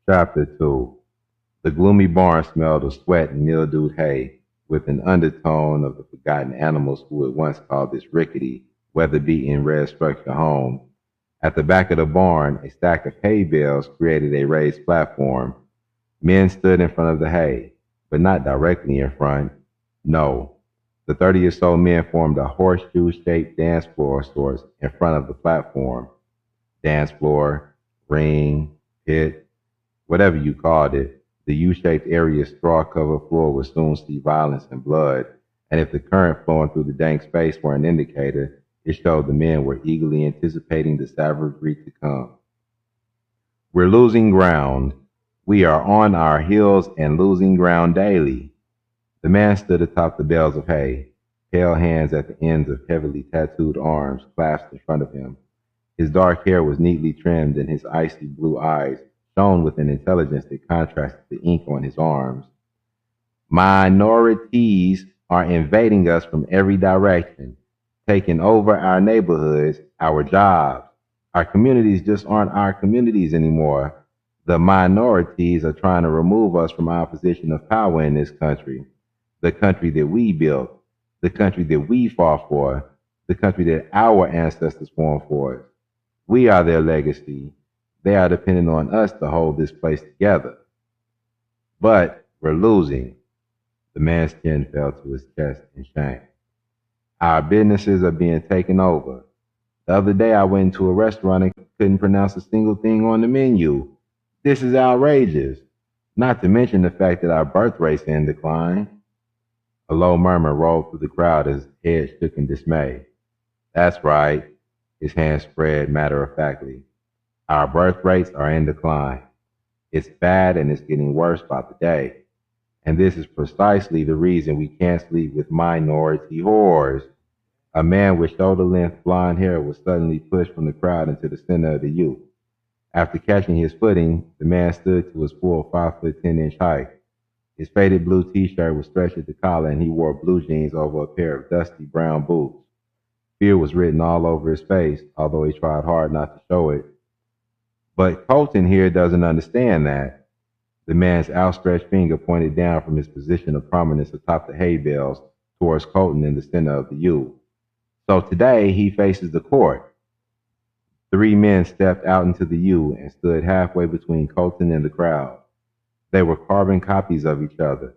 Chapter 2. The gloomy barn smelled of sweat and mildewed hay, with an undertone of the forgotten animals who had once called this rickety, weather-beaten red structure home. At the back of the barn, a stack of hay bales created a raised platform. Men stood in front of the hay, but not directly in front. No. The 30 or so men formed a horseshoe-shaped dance floor of sorts in front of the platform. Dance floor, ring, pit, whatever you called it, the U-shaped area's straw-covered floor would soon see violence and blood, and if the current flowing through the dank space were an indicator, it showed the men were eagerly anticipating the savagery to come. We're losing ground. We are on our heels and losing ground daily. The man stood atop the bales of hay, pale hands at the ends of heavily tattooed arms clasped in front of him. His dark hair was neatly trimmed, and his icy blue eyes shone with an intelligence that contrasted the ink on his arms. Minorities are invading us from every direction, taking over our neighborhoods, our jobs. Our communities just aren't our communities anymore. The minorities are trying to remove us from our position of power in this country, the country that we built, the country that we fought for, the country that our ancestors formed for us. We are their legacy. They are depending on us to hold this place together. But we're losing. The man's chin fell to his chest in shame. Our businesses are being taken over. The other day I went into a restaurant and couldn't pronounce a single thing on the menu. This is outrageous. Not to mention the fact that our birth rate's in decline. A low murmur rolled through the crowd as his head shook in dismay. That's right. His hands spread matter-of-factly. Our birth rates are in decline. It's bad and it's getting worse by the day. And this is precisely the reason we can't sleep with minority whores. A man with shoulder-length blonde hair was suddenly pushed from the crowd into the center of the youth. After catching his footing, the man stood to his full 5'10" height. His faded blue t-shirt was stretched at the collar, and he wore blue jeans over a pair of dusty brown boots. Fear was written all over his face, although he tried hard not to show it. But Colton here doesn't understand that. The man's outstretched finger pointed down from his position of prominence atop the hay bales towards Colton in the center of the U. So today he faces the court. 3 men stepped out into the U and stood halfway between Colton and the crowd. They were carbon copies of each other.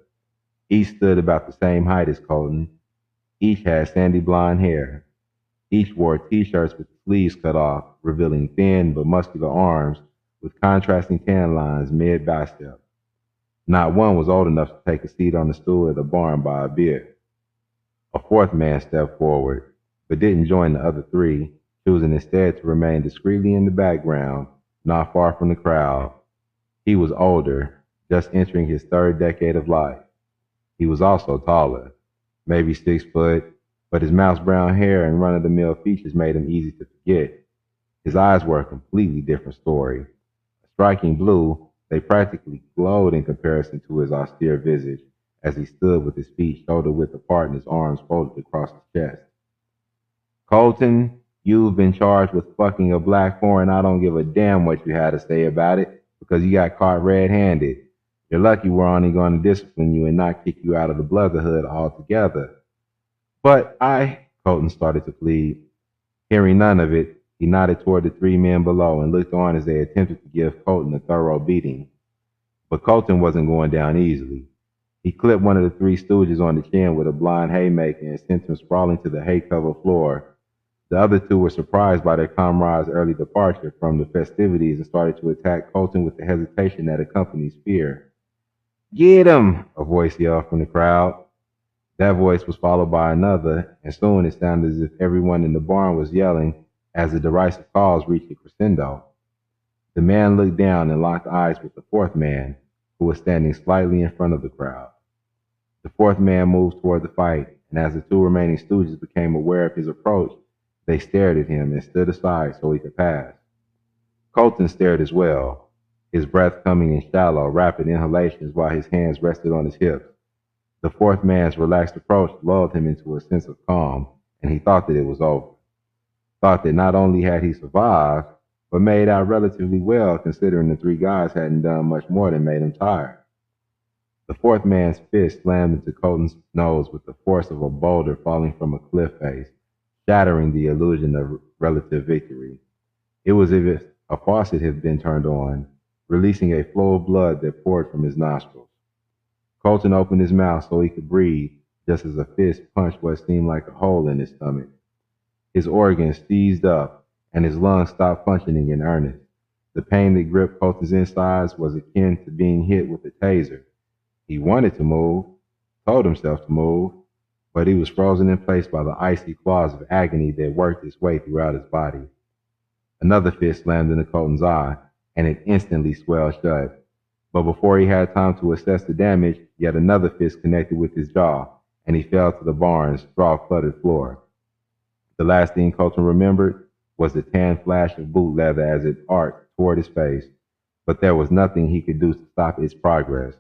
Each stood about the same height as Colton. Each had sandy blonde hair. Each wore t-shirts with the sleeves cut off, revealing thin but muscular arms with contrasting tan lines mid-bicep. Not one was old enough to take a seat on the stool at the barn by a beer. A 4th man stepped forward, but didn't join the other 3, choosing instead to remain discreetly in the background, not far from the crowd. He was older, just entering his 3rd decade of life. He was also taller, maybe 6 foot, but his mouse brown hair and run-of-the-mill features made him easy to forget. His eyes were a completely different story. A striking blue, they practically glowed in comparison to his austere visage as he stood with his feet shoulder-width apart and his arms folded across his chest. Colton, you've been charged with fucking a black whore, and I don't give a damn what you had to say about it because you got caught red-handed. You're lucky we're only going to discipline you and not kick you out of the brotherhood altogether. But Colton started to plead. Hearing none of it, he nodded toward the 3 men below and looked on as they attempted to give Colton a thorough beating. But Colton wasn't going down easily. He clipped one of the 3 stooges on the chin with a blind haymaker and sent him sprawling to the hay-covered floor. The other 2 were surprised by their comrade's early departure from the festivities and started to attack Colton with the hesitation that accompanies fear. "Get him!" a voice yelled from the crowd. That voice was followed by another, and soon it sounded as if everyone in the barn was yelling as the derisive calls reached a crescendo. The man looked down and locked eyes with the 4th man, who was standing slightly in front of the crowd. The 4th man moved toward the fight, and as the 2 remaining stooges became aware of his approach, they stared at him and stood aside so he could pass. Colton stared as well, his breath coming in shallow, rapid inhalations while his hands rested on his hips. The 4th man's relaxed approach lulled him into a sense of calm, and he thought that it was over. Thought that not only had he survived, but made out relatively well considering the three guys hadn't done much more than made him tired. The fourth man's fist slammed into Colton's nose with the force of a boulder falling from a cliff face, shattering the illusion of relative victory. It was as if a faucet had been turned on, releasing a flow of blood that poured from his nostrils. Colton opened his mouth so he could breathe, just as a fist punched what seemed like a hole in his stomach. His organs seized up, and his lungs stopped functioning in earnest. The pain that gripped Colton's insides was akin to being hit with a taser. He wanted to move, told himself to move, but he was frozen in place by the icy claws of agony that worked its way throughout his body. Another fist slammed into Colton's eye, and it instantly swelled shut. But before he had time to assess the damage, yet another fist connected with his jaw, and he fell to the barn's straw-cluttered floor. The last thing Colton remembered was the tan flash of boot leather as it arced toward his face, but there was nothing he could do to stop its progress,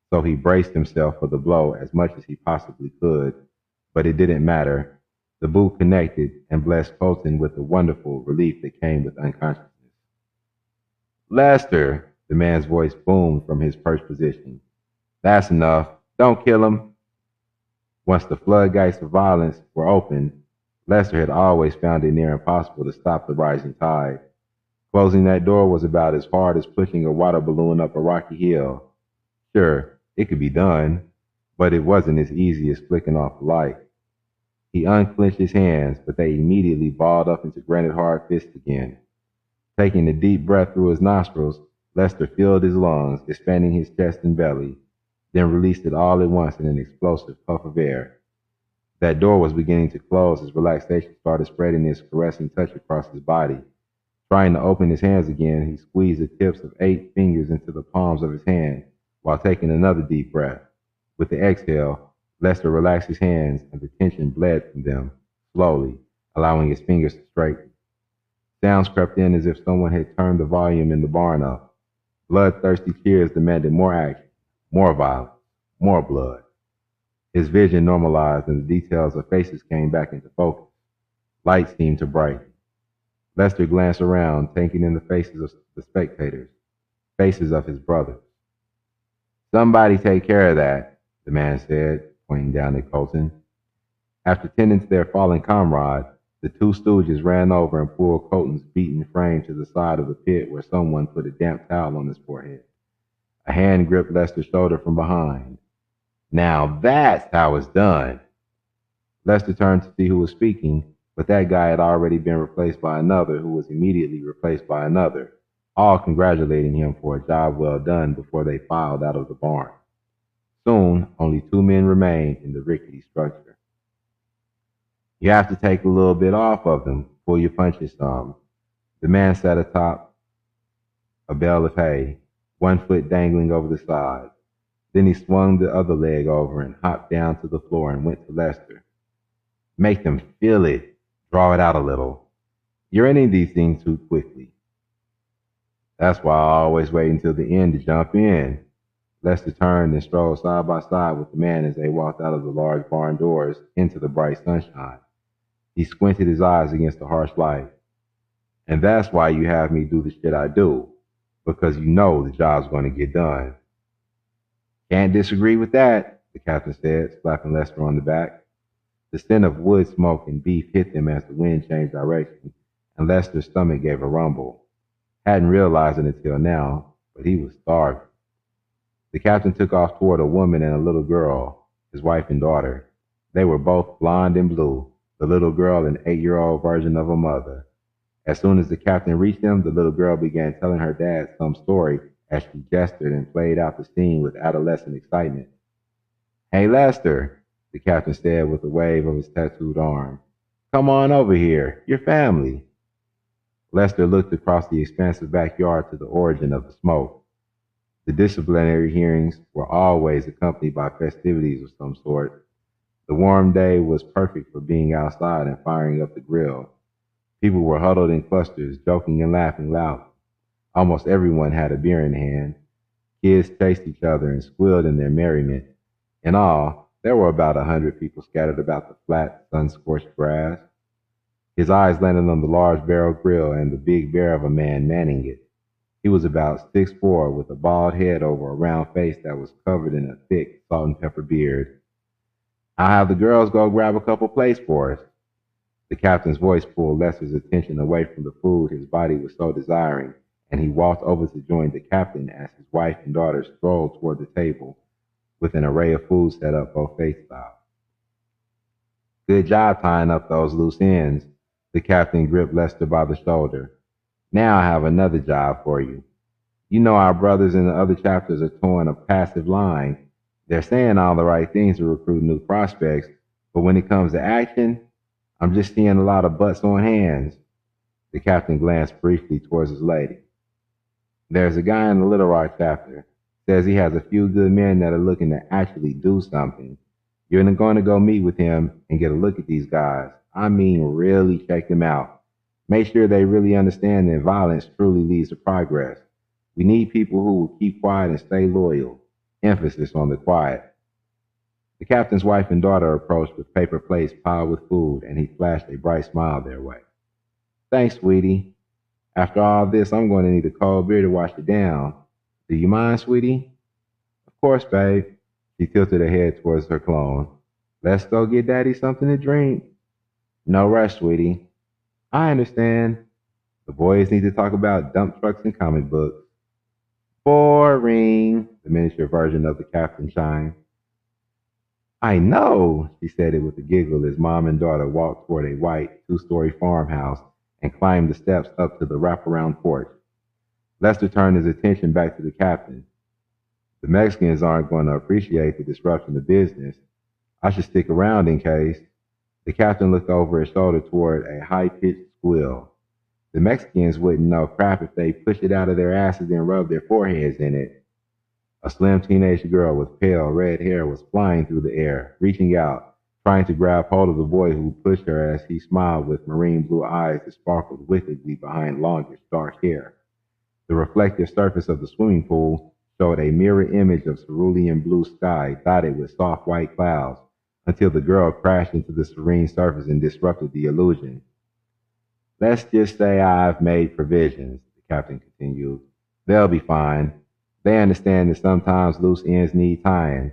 so he braced himself for the blow as much as he possibly could. But it didn't matter. The boot connected and blessed Colton with the wonderful relief that came with unconsciousness. "Lester," the man's voice boomed from his perched position. "That's enough. Don't kill him." Once the floodgates of violence were opened, Lester had always found it near impossible to stop the rising tide. Closing that door was about as hard as pushing a water balloon up a rocky hill. Sure, it could be done, but it wasn't as easy as flicking off the light. He unclenched his hands, but they immediately balled up into granite hard fists again. Taking a deep breath through his nostrils, Lester filled his lungs, expanding his chest and belly, then released it all at once in an explosive puff of air. That door was beginning to close as relaxation started spreading its caressing touch across his body. Trying to open his hands again, he squeezed the tips of 8 fingers into the palms of his hand while taking another deep breath. With the exhale, Lester relaxed his hands and the tension bled from them, slowly, allowing his fingers to straighten. Sounds crept in as if someone had turned the volume in the barn up. Bloodthirsty cheers demanded more action, more violence, more blood. His vision normalized and the details of faces came back into focus. Light seemed to brighten. Lester glanced around, taking in the faces of the spectators, faces of his brothers. "Somebody take care of that," the man said, pointing down at Colton. After tending to their fallen comrade, the two stooges ran over and pulled Colton's beaten frame to the side of the pit where someone put a damp towel on his forehead. A hand gripped Lester's shoulder from behind. "Now that's how it's done." Lester turned to see who was speaking, but that guy had already been replaced by another who was immediately replaced by another, all congratulating him for a job well done before they filed out of the barn. Soon, only 2 men remained in the rickety structure. "You have to take a little bit off of them, pull your punches some." The man sat atop a bale of hay, one foot dangling over the side. Then he swung the other leg over and hopped down to the floor and went to Lester. "Make them feel it. Draw it out a little. You're ending these things too quickly." "That's why I always wait until the end to jump in." Lester turned and strolled side by side with the man as they walked out of the large barn doors into the bright sunshine. He squinted his eyes against the harsh light. "And that's why you have me do the shit I do, because you know the job's going to get done." "Can't disagree with that," the captain said, slapping Lester on the back. The scent of wood smoke and beef hit them as the wind changed direction, and Lester's stomach gave a rumble. Hadn't realized it until now, but he was starving. The captain took off toward a woman and a little girl, his wife and daughter. They were both blonde and blue, the little girl an 8-year-old version of a mother. As soon as the captain reached them, the little girl began telling her dad some story as she gestured and played out the scene with adolescent excitement. "Hey, Lester," the captain said with a wave of his tattooed arm. "Come on over here. Your family." Lester looked across the expansive backyard to the origin of the smoke. The disciplinary hearings were always accompanied by festivities of some sort. The warm day was perfect for being outside and firing up the grill. People were huddled in clusters, joking and laughing loudly. Almost everyone had a beer in hand. Kids chased each other and squealed in their merriment. In all, there were about 100 people scattered about the flat, sun-scorched grass. His eyes landed on the large barrel grill and the big bear of a man manning it. He was about 6'4", with a bald head over a round face that was covered in a thick salt and pepper beard. "I'll have the girls go grab a couple plates for us." The captain's voice pulled Lester's attention away from the food his body was so desiring, and he walked over to join the captain as his wife and daughter strolled toward the table with an array of food set up buffet style. "Good job tying up those loose ends." The captain gripped Lester by the shoulder. "Now I have another job for you. You know our brothers in the other chapters are towing a passive line. They're saying all the right things to recruit new prospects, but when it comes to action, I'm just seeing a lot of butts on hands." The captain glanced briefly towards his lady. "There's a guy in the Little Rock chapter. Says he has a few good men that are looking to actually do something. You're going to go meet with him and get a look at these guys. I mean, really check them out. Make sure they really understand that violence truly leads to progress. We need people who will keep quiet and stay loyal. Emphasis on the quiet." The captain's wife and daughter approached with paper plates piled with food, and he flashed a bright smile their way. "Thanks, sweetie. After all this, I'm going to need a cold beer to wash it down. Do you mind, sweetie?" "Of course, babe." She tilted her head towards her clone. "Let's go get daddy something to drink." "No rush, sweetie." "I understand. The boys need to talk about dump trucks and comic books." "Boring," the miniature version of the captain chimed. "I know," she said it with a giggle as mom and daughter walked toward a white two-story farmhouse and climbed the steps up to the wraparound porch. Lester turned his attention back to the captain. "The Mexicans aren't going to appreciate the disruption to business. I should stick around in case." The captain looked over his shoulder toward a high-pitched squeal. "The Mexicans wouldn't know crap if they pushed it out of their asses and rubbed their foreheads in it." A slim teenage girl with pale red hair was flying through the air, reaching out, trying to grab hold of the boy who pushed her as he smiled with marine blue eyes that sparkled wickedly behind longish dark hair. The reflective surface of the swimming pool showed a mirror image of cerulean blue sky dotted with soft white clouds, until the girl crashed into the serene surface and disrupted the illusion. "Let's just say I've made provisions," the captain continued. "They'll be fine. They understand that sometimes loose ends need tying.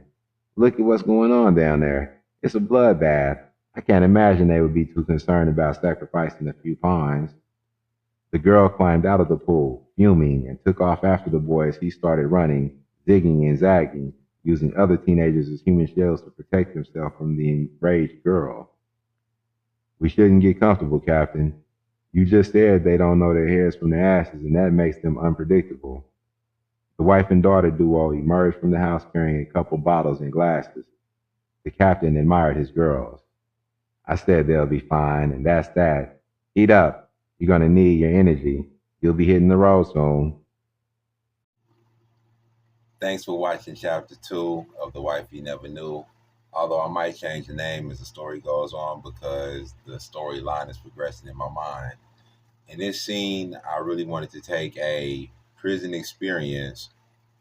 Look at what's going on down there. It's a bloodbath. I can't imagine they would be too concerned about sacrificing a few pawns." The girl climbed out of the pool, fuming, and took off after the boy as he started running, zigging and zagging, using other teenagers as human shields to protect himself from the enraged girl. "We shouldn't get comfortable, Captain. You just said they don't know their heads from their asses, and that makes them unpredictable." The wife and daughter duo emerged from the house carrying a couple bottles and glasses. The captain admired his girls. "I said they'll be fine, and that's that. Eat up. You're going to need your energy. You'll be hitting the road soon." Thanks for watching Chapter 2 of The Wife You Never Knew. Although I might change the name as the story goes on because the storyline is progressing in my mind. In this scene, I really wanted to take a prison experience,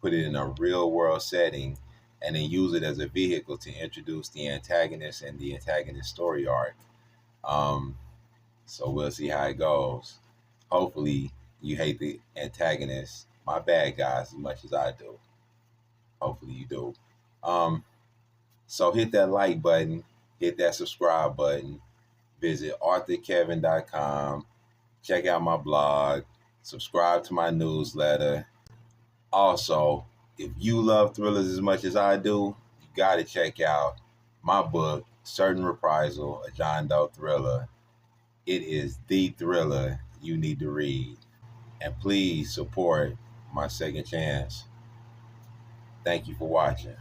put it in a real world setting, and then use it as a vehicle to introduce the antagonist and the antagonist story arc. Um, so we'll see how it goes. Hopefully, you hate the antagonist, my bad guys, as much as I do. Hopefully, you do. Um, so hit that like button, hit that subscribe button, visit arthurkevin.com, check out my blog, subscribe to my newsletter. Also, if you love thrillers as much as I do, you got to check out my book, Certain Reprisal, a John Doe thriller. It is the thriller you need to read. And please support my second chance. Thank you for watching.